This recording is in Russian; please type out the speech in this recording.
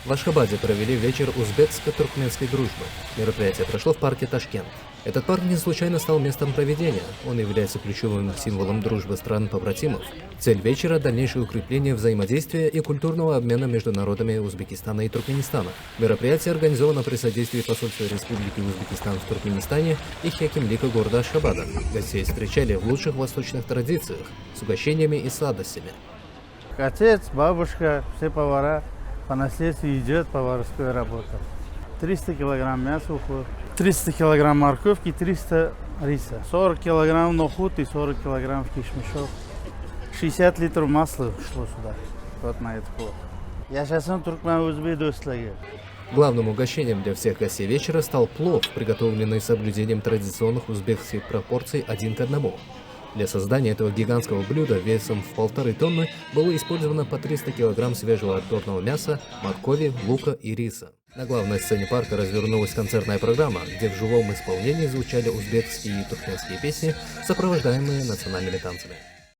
В Ашхабаде провели вечер узбекско-туркменской дружбы. Мероприятие прошло в парке Ташкент. Этот парк не случайно стал местом проведения. Он является ключевым символом дружбы стран-побратимов. Цель вечера – дальнейшее укрепление взаимодействия и культурного обмена между народами Узбекистана и Туркменистана. Мероприятие организовано при содействии посольства Республики Узбекистан в Туркменистане и Хекимлика города Ашхабада. Гостей встречали в лучших восточных традициях, с угощениями и сладостями. Отец, бабушка, все повара по наследству идет поварская работа. 300 килограмм мяса уходит, 300 килограмм морковки, 300 риса, 40 килограмм нохут и 40 килограмм кишмишов. 60 литров масла ушло сюда, вот на это плов. Я сейчас туркмен-узбек достлаги. Главным угощением для всех гостей вечера стал плов, приготовленный с соблюдением традиционных узбекских пропорций 1 к 1. Для создания этого гигантского блюда весом в 1,5 тонны было использовано по 300 кг свежего отборного мяса, моркови, лука и риса. На главной сцене парка развернулась концертная программа, где в живом исполнении звучали узбекские и туркменские песни, сопровождаемые национальными танцами.